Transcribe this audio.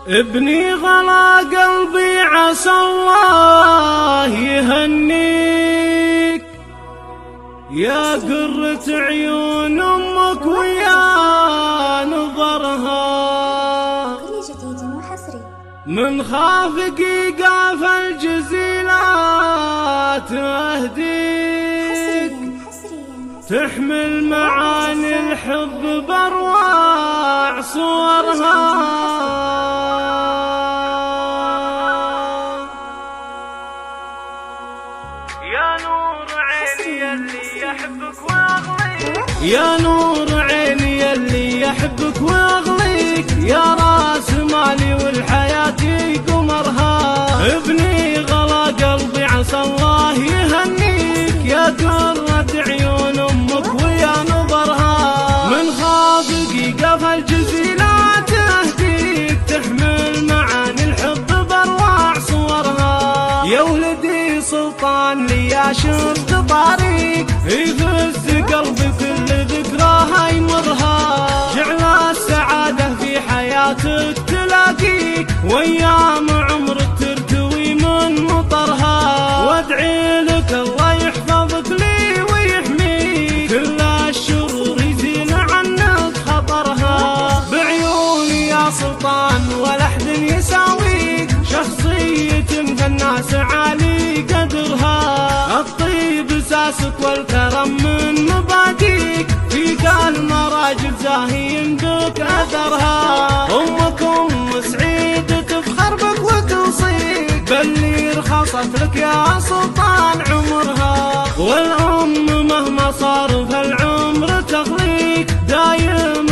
ابني غلا قلبي عسى الله يهنيك، يا قرة عيون أمك ويا نظرها. من خافك قاف الجزيلات أهديك، تحمل معاني الحب بأروع صورها. يا نور عيني اللي يحبك ويغليك، يا نور عيني اللي يحبك ويغليك، يا راس مالي والحياة قمرها. ابني غلا قلبي عسى الله يهنيك، يا قرة عيون أمك ويا نظرها. من خافك قف الجزيلات أهديك، تحمل معاني الحب بأروع صورها. يا ولدي سلطان لي يا شرط طريق، يفز قلبي كل ذكراها يمرها. جعل السعادة في حياتك تلاقيك، وايام عمرك ترتوي من مطرها. وادعي لك الله يحفظك لي ويحميك، كل الشرور يزيل عنك خطرها. بعيوني يا سلطان ولا احد يساويك، شخصية فالناس عالي قدرها. الطيب اساسك والكرم من مباديك، فيك المراجل زاهي يندك اثرها. امك ام سعيد تفخر بك وتوصيك، باللي رخصت لك يا سلطان عمرها. والام مهما صار فالعمر تغليك، دايم